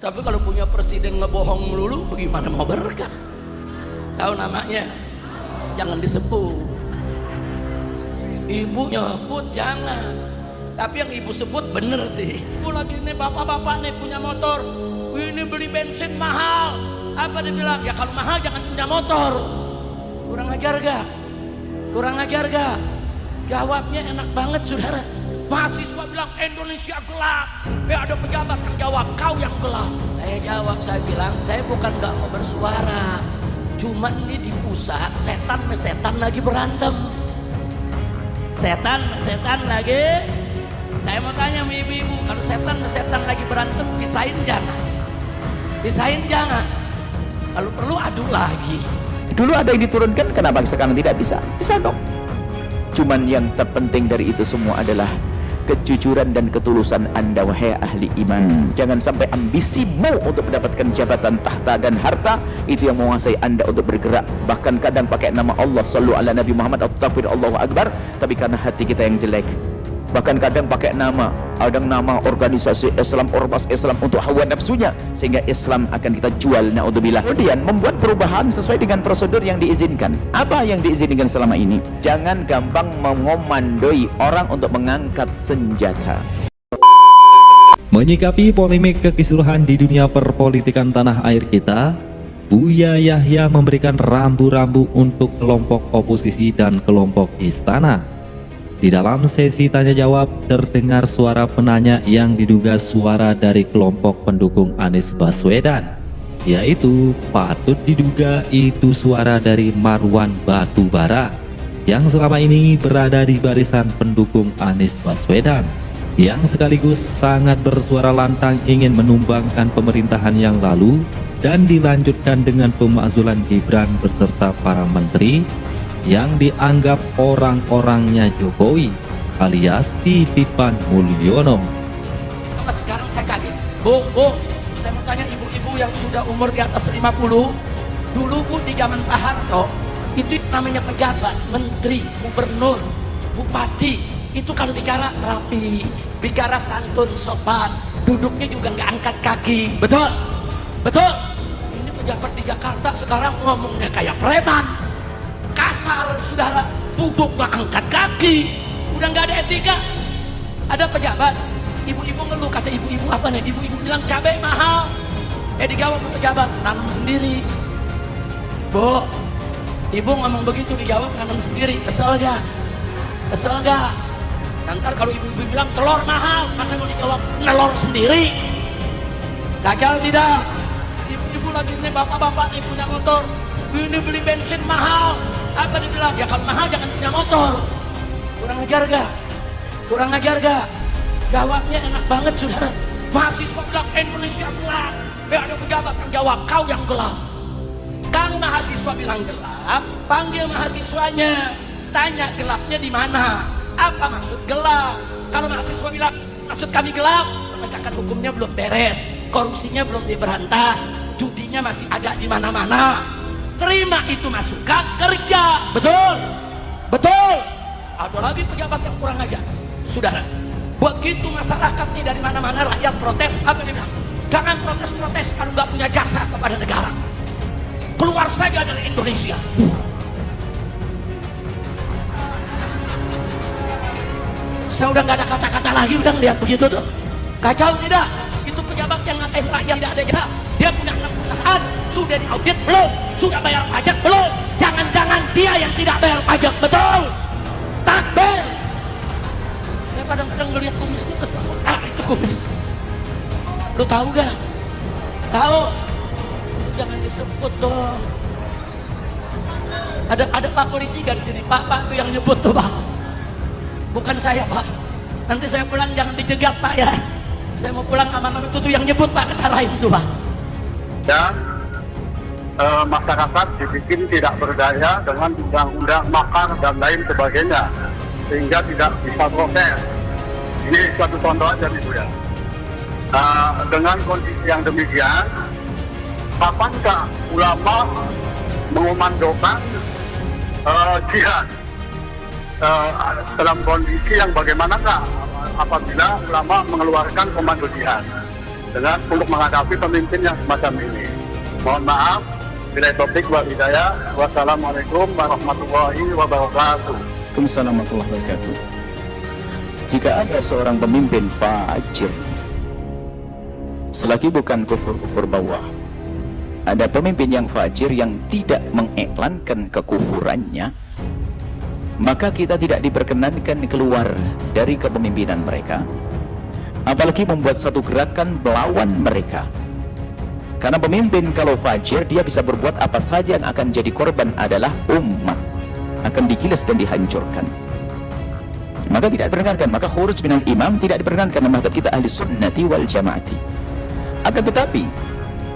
Tapi kalau punya presiden ngebohong melulu, bagaimana mau berkah? Tahu namanya? Jangan disebut. Ibu nyebut jangan. Tapi yang ibu sebut bener sih. Ibu lagi nih bapak-bapak nih punya motor. Ini beli bensin mahal. Apa dia bilang? Ya kalau mahal jangan punya motor. Kurang ajar gak? Kurang ajar gak? Jawabnya enak banget saudara. Mahasiswa bilang Indonesia gelap. Ada pejabat yang jawab kau yang gelap. Saya jawab, saya bilang saya bukan gak mau bersuara. Cuman ini di pusat setan sama setan lagi berantem. Setan sama setan lagi. Saya mau tanya sama ibu-ibu, kalau setan sama setan lagi berantem pisahin jangan. Pisahin jangan. Kalau perlu adu lagi. Dulu ada yang diturunkan, kenapa sekarang tidak bisa? Bisa dong. Cuman yang terpenting dari itu semua adalah kejujuran dan ketulusan Anda wahai ahli iman. Jangan sampai ambisimu untuk mendapatkan jabatan, tahta dan harta itu yang menguasai Anda untuk bergerak. Bahkan kadang pakai nama Allah, sallu ala Nabi Muhammad atau takbir Allahu Akbar, tapi karena hati kita yang jelek. Bahkan kadang pakai nama, ada nama organisasi Islam, ormas Islam untuk hawa nafsunya, sehingga Islam akan kita jual, naudzubillah. Kemudian membuat perubahan sesuai dengan prosedur yang diizinkan. Apa yang diizinkan selama ini? Jangan gampang mengomandoi orang untuk mengangkat senjata. Menyikapi polemik kekisruhan di dunia perpolitikan tanah air kita, Buya Yahya memberikan rambu-rambu untuk kelompok oposisi dan kelompok istana. Di dalam sesi tanya jawab terdengar suara penanya yang diduga suara dari kelompok pendukung Anies Baswedan, yaitu patut diduga itu suara dari Marwan Batubara yang selama ini berada di barisan pendukung Anies Baswedan, yang sekaligus sangat bersuara lantang ingin menumbangkan pemerintahan yang lalu dan dilanjutkan dengan pemakzulan Gibran beserta para menteri yang dianggap orang-orangnya Jokowi alias titipan Mulyono. Sekarang saya kaget. Bu, saya mau tanya ibu-ibu yang sudah umur di atas 50. Dulu Bu di zaman Pak Harto, itu namanya pejabat, menteri, gubernur, bupati. Itu kalau bicara rapi, bicara santun, sopan, duduknya juga nggak angkat kaki. Betul? Betul? Ini pejabat di Jakarta sekarang ngomongnya kayak preman. Kasar saudara, duduk nggak angkat kaki, udah nggak ada etika. Ada pejabat, ibu-ibu ngeluh, kata ibu-ibu apa nih? Ibu-ibu bilang cabai mahal. Dijawab pejabat, tanam sendiri. Bu, ibu ngomong begitu dijawab tanam sendiri, kesel gak? Kesel gak? Nanti kalau ibu-ibu bilang telur mahal, masa mau dijawab nelor sendiri? Gagal tidak? Ibu-ibu lagi nih bapak-bapak nih punya motor, ini beli bensin mahal. Apa dibilang? Ya kalau mahal jangan punya motor. Kurang ajar gak? Kurang ajar gak? Jawabnya enak banget saudara. Mahasiswa bilang Indonesia gelap. Ada pejabat yang jawab kau yang gelap. Kalau mahasiswa bilang gelap, panggil mahasiswanya, tanya gelapnya di mana, apa maksud gelap. Kalau mahasiswa bilang maksud kami gelap, penegakan hukumnya belum beres, korupsinya belum diberantas, judinya masih ada di mana-mana. Terima itu masukan, kerja. Betul? Betul? Ada lagi pejabat yang kurang ajar. Saudara, begitu masyarakat nih dari mana-mana rakyat protes, apa dia bilang? Jangan protes-protes kalau nggak punya jasa kepada negara. Keluar saja dari Indonesia. Saya udah nggak ada kata-kata lagi, udah ngeliat begitu tuh. Kacau tidak? Itu pejabat yang ngatain rakyat tidak ada jasa. Dia punya 6 perusahaan, sudah diaudit belum? Sudah bayar pajak belum? Jangan-jangan dia yang tidak bayar pajak, betul? Takbir! Saya kadang-kadang ngeliat kumisnya kesel, itu kumis. Lu tahu gak? Tahu? Jangan disebut dong. Ada Pak polisi gak di sini? Pak tuh yang nyebut tuh Pak. Bukan saya Pak. Nanti saya pulang jangan dijegat Pak ya. Saya mau pulang aman-aman itu tuh yang nyebut Pak, ketarain tuh Pak. Dan masyarakat dibikin tidak berdaya dengan undang-undang makar dan lain sebagainya, sehingga tidak bisa proses. Ini suatu contoh aja nih Bu ya. Dengan kondisi yang demikian, kapankah ulama mengomandokan jihad dalam kondisi yang bagaimanakah apabila ulama mengeluarkan komando jihad? untuk menghadapi pemimpin yang semacam ini. Mohon maaf, bila topik wal hidayah. Wassalamualaikum warahmatullahi wabarakatuh. Waalaikumsalam warahmatullahi wabarakatuh. Jika ada seorang pemimpin fajir, selagi bukan kufur-kufur bawah, ada pemimpin yang fajir yang tidak mengiklankan kekufurannya, maka kita tidak diperkenankan keluar dari kepemimpinan mereka, apalagi membuat satu gerakan melawan mereka. Karena pemimpin kalau fajir, dia bisa berbuat apa saja, yang akan jadi korban adalah umat, akan digilas dan dihancurkan. Maka tidak diperkenankan. Maka khuruj minal imam tidak diperkenankan dalam mazhab kita ahli sunnati wal jamaati. Akan tetapi,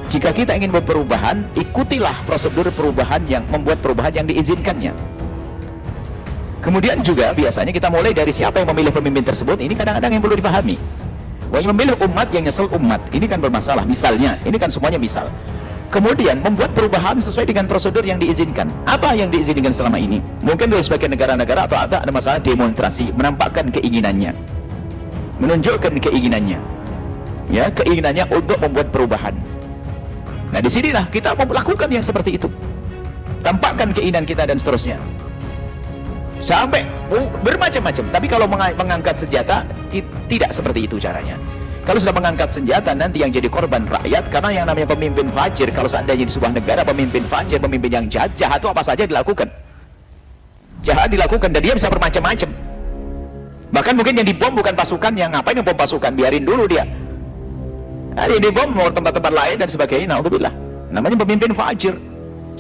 jika kita ingin berperubahan, ikutilah prosedur perubahan yang membuat perubahan yang diizinkannya. Kemudian juga biasanya kita mulai dari siapa yang memilih pemimpin tersebut. Ini kadang-kadang yang perlu dipahami. Wah, yang memilih umat, yang nyesel umat, ini kan bermasalah. Misalnya, ini kan semuanya misal. Kemudian membuat perubahan sesuai dengan prosedur yang diizinkan. Apa yang diizinkan selama ini? Mungkin dari sebagian negara-negara atau ada masalah demonstrasi, menampakkan keinginannya, menunjukkan keinginannya, ya, keinginannya untuk membuat perubahan. Nah, disinilah kita melakukan yang seperti itu, tampakkan keinginan kita dan seterusnya, sampai bermacam-macam. Tapi kalau mengangkat senjata, tidak seperti itu caranya. Kalau sudah mengangkat senjata, nanti yang jadi korban rakyat. Karena yang namanya pemimpin fajir, kalau seandainya di sebuah negara pemimpin fajir, pemimpin yang jahat, jahat itu apa saja dilakukan, jahat dilakukan, dan dia bisa bermacam-macam. Bahkan mungkin yang dibom bukan pasukan, yang ngapain ngebom pasukan, biarin dulu dia. Dia dibom mau tempat-tempat lain dan sebagainya. Naudzubillah, namanya pemimpin fajir,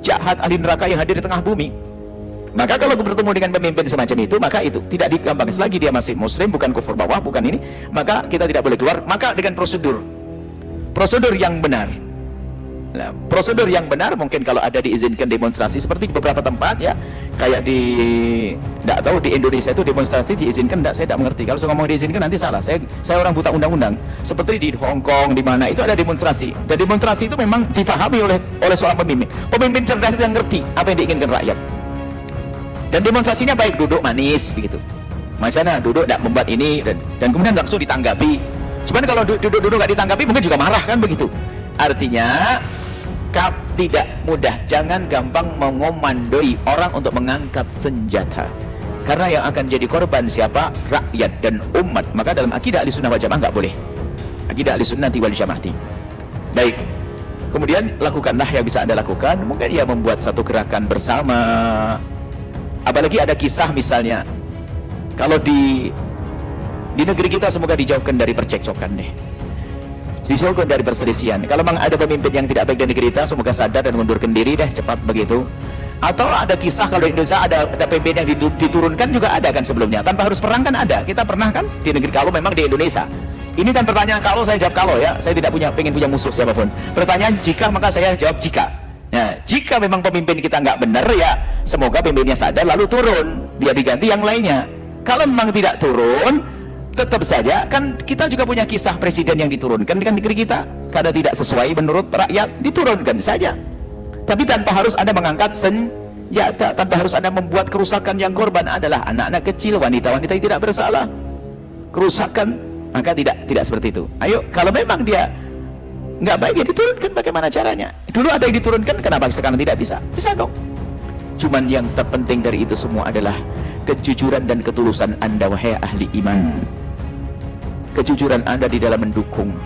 jahat, ahli neraka yang hadir di tengah bumi. Maka kalau bertemu dengan pemimpin semacam itu, maka itu tidak digampang. Selagi dia masih muslim, bukan kufur bawah, bukan ini, maka kita tidak boleh keluar. Maka dengan prosedur yang benar. Nah, prosedur yang benar mungkin kalau ada diizinkan demonstrasi seperti di beberapa tempat, ya, kayak di, tidak tahu di Indonesia itu demonstrasi diizinkan, saya tidak mengerti. Kalau saya ngomong diizinkan nanti salah. Saya orang buta undang-undang. Seperti di Hong Kong, di mana itu ada demonstrasi. Dan demonstrasi itu memang difahami oleh seorang pemimpin. Pemimpin cerdas yang ngerti apa yang diinginkan rakyat. Dan demonstrasinya baik, duduk manis begitu. Macamnya duduk tidak membuat ini, dan kemudian langsung ditanggapi. Cuman kalau duduk nggak ditanggapi mungkin juga marah kan begitu. Artinya tidak mudah, jangan gampang mengomandoi orang untuk mengangkat senjata. Karena yang akan jadi korban siapa? Rakyat dan umat. Maka dalam akidah ahli sunnah wal jamaah nggak boleh. Akidah ahli sunnati wal jamaati. Baik. Kemudian lakukanlah yang bisa Anda lakukan. Mungkin ya membuat satu gerakan bersama. Apalagi ada kisah misalnya, kalau di negeri kita semoga dijauhkan dari percekcokan deh, dijauhkan dari perselisihan. Kalau memang ada pemimpin yang tidak baik di negeri kita, semoga sadar dan mundurkan diri deh cepat begitu. Atau ada kisah kalau di Indonesia ada pemimpin yang diturunkan juga ada kan sebelumnya, tanpa harus perang kan ada. Kita pernah kan di negeri, kalau memang di Indonesia. Ini kan pertanyaan kalau, saya jawab kalau ya, saya tidak pengen punya musuh siapapun. Pertanyaan jika, maka saya jawab jika. Nah, jika memang pemimpin kita nggak benar, ya semoga pemimpinnya sadar lalu turun, biar diganti yang lainnya. Kalau memang tidak turun, tetap saja kan kita juga punya kisah presiden yang diturunkan dengan negeri kita karena tidak sesuai menurut rakyat, diturunkan saja. Tapi tanpa harus Anda mengangkat senjata, tanpa harus Anda membuat kerusakan. Yang korban adalah anak-anak kecil, wanita-wanita yang tidak bersalah. Kerusakan, maka tidak seperti itu. Ayo, kalau memang dia nggak baik ya diturunkan, bagaimana caranya? Dulu ada yang diturunkan, kenapa sekarang tidak bisa? Bisa dong. Cuman yang terpenting dari itu semua adalah kejujuran dan ketulusan Anda, wahai ahli iman. Kejujuran Anda di dalam mendukung.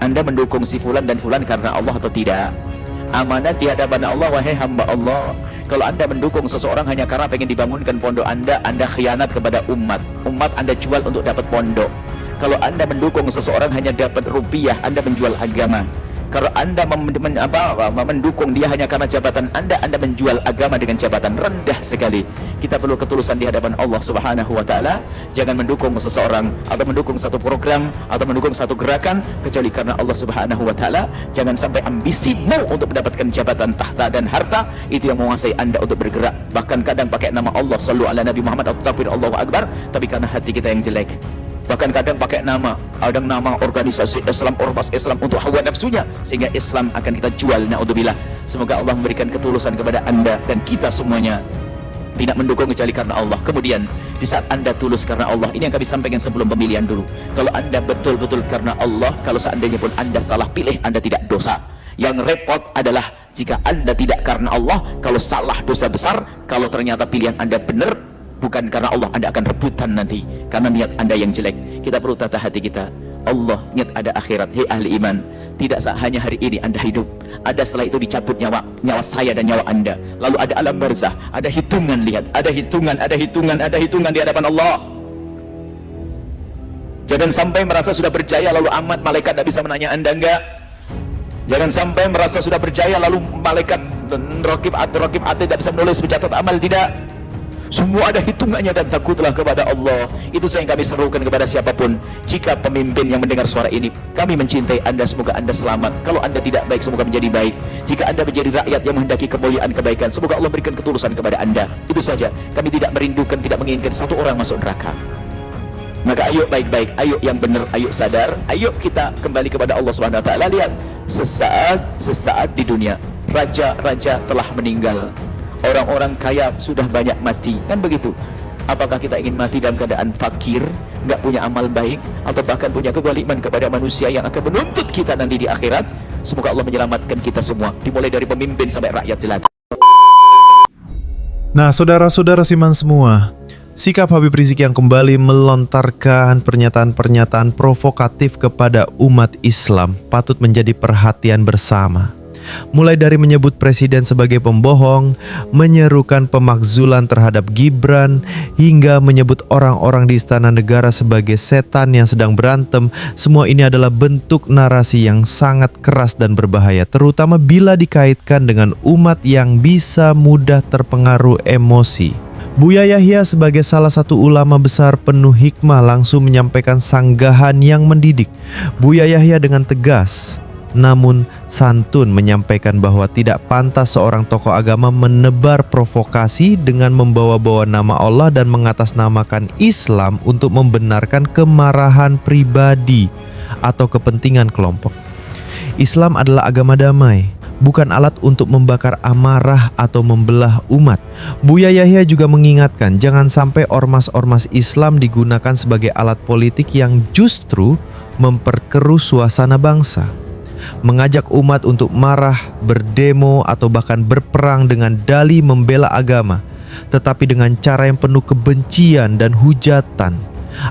Anda mendukung si fulan dan fulan karena Allah atau tidak? Amanat di hadapan Allah, wahai hamba Allah. Kalau Anda mendukung seseorang hanya karena pengen dibangunkan pondok Anda khianat kepada umat. Umat Anda jual untuk dapat pondok. Kalau Anda mendukung seseorang hanya dapat rupiah, Anda menjual agama. Kalau Anda mendukung dia hanya karena jabatan Anda menjual agama dengan jabatan, rendah sekali. Kita perlu ketulusan di hadapan Allah Subhanahu wa taala. Jangan mendukung seseorang atau mendukung satu program atau mendukung satu gerakan kecuali karena Allah Subhanahu wa taala. Jangan sampai ambisimu untuk mendapatkan jabatan, tahta dan harta itu yang menguasai Anda untuk bergerak. Bahkan kadang pakai nama Allah, sallu ala Nabi Muhammad atau takbir Allahu akbar, tapi karena hati kita yang jelek. Bahkan kadang pakai nama organisasi Islam, ormas Islam untuk hawa nafsunya, sehingga Islam akan kita jual, naudzubillah. Semoga Allah memberikan ketulusan kepada Anda dan kita semuanya. tidak mendukung kecuali karena Allah. Kemudian di saat Anda tulus karena Allah, ini yang kami sampaikan sebelum pemilihan dulu, kalau Anda betul-betul karena Allah, kalau seandainya pun Anda salah pilih, Anda tidak dosa. Yang repot adalah jika Anda tidak karena Allah, kalau salah dosa besar. Kalau ternyata pilihan Anda benar bukan karena Allah, Anda akan rebutan nanti karena niat Anda yang jelek. Kita perlu tata hati kita. Allah, niat ada akhirat. Hei ahli iman, tidak hanya hari ini Anda hidup, ada setelah itu dicabut nyawa saya dan nyawa Anda. Lalu ada alam barzah, ada hitungan. Lihat, ada hitungan di hadapan Allah. Jangan sampai merasa sudah berjaya lalu amat malaikat tidak bisa menanya Anda, enggak. Jangan sampai merasa sudah berjaya lalu malaikat raqib atid tidak bisa menulis mencatat amal, tidak. Semua ada hitungannya, dan takutlah kepada Allah. Itu yang kami serukan kepada siapapun. Jika pemimpin yang mendengar suara ini, kami mencintai Anda, semoga Anda selamat. Kalau Anda tidak baik, semoga menjadi baik. Jika Anda menjadi rakyat yang menghendaki kemuliaan kebaikan, semoga Allah berikan ketulusan kepada Anda. Itu saja. Kami tidak merindukan, tidak menginginkan satu orang masuk neraka. Maka ayo baik-baik, ayo yang benar, ayo sadar, ayo kita kembali kepada Allah Subhanahu wa taala. Lihat, sesaat di dunia raja-raja telah meninggal. Orang-orang kaya sudah banyak mati, kan begitu. Apakah kita ingin mati dalam keadaan fakir, nggak punya amal baik, atau bahkan punya kezaliman kepada manusia yang akan menuntut kita nanti di akhirat? Semoga Allah menyelamatkan kita semua, dimulai dari pemimpin sampai rakyat jelata. Nah, saudara-saudara Siman semua, sikap Habib Rizik yang kembali melontarkan pernyataan-pernyataan provokatif kepada umat Islam patut menjadi perhatian bersama. Mulai dari menyebut presiden sebagai pembohong, menyerukan pemakzulan terhadap Gibran, hingga menyebut orang-orang di istana negara sebagai setan yang sedang berantem. Semua ini adalah bentuk narasi yang sangat keras dan berbahaya, terutama bila dikaitkan dengan umat yang bisa mudah terpengaruh emosi. Buya Yahya sebagai salah satu ulama besar penuh hikmah langsung menyampaikan sanggahan yang mendidik. Buya Yahya dengan tegas namun santun menyampaikan bahwa tidak pantas seorang tokoh agama menebar provokasi dengan membawa-bawa nama Allah dan mengatasnamakan Islam untuk membenarkan kemarahan pribadi atau kepentingan kelompok. Islam adalah agama damai, bukan alat untuk membakar amarah atau membelah umat. Buya Yahya juga mengingatkan jangan sampai ormas-ormas Islam digunakan sebagai alat politik yang justru memperkeruh suasana bangsa. Mengajak umat untuk marah, berdemo, atau bahkan berperang dengan dalih membela agama, tetapi dengan cara yang penuh kebencian dan hujatan,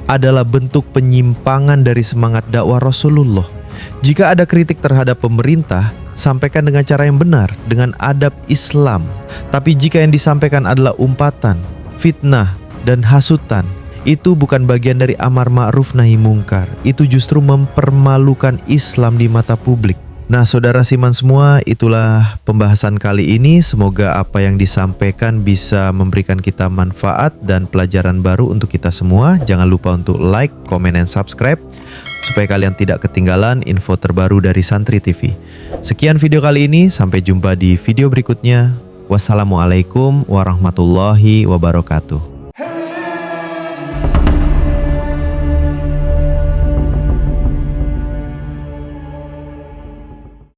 adalah bentuk penyimpangan dari semangat dakwah Rasulullah. Jika ada kritik terhadap pemerintah, sampaikan dengan cara yang benar, dengan adab Islam. Tapi jika yang disampaikan adalah umpatan, fitnah, dan hasutan, itu bukan bagian dari amar ma'ruf nahi mungkar. Itu justru mempermalukan Islam di mata publik. Nah, saudara Siman semua, itulah pembahasan kali ini. Semoga apa yang disampaikan bisa memberikan kita manfaat dan pelajaran baru untuk kita semua. Jangan lupa untuk like, comment, dan subscribe supaya kalian tidak ketinggalan info terbaru dari Santri TV. Sekian video kali ini, sampai jumpa di video berikutnya. Wassalamualaikum warahmatullahi wabarakatuh.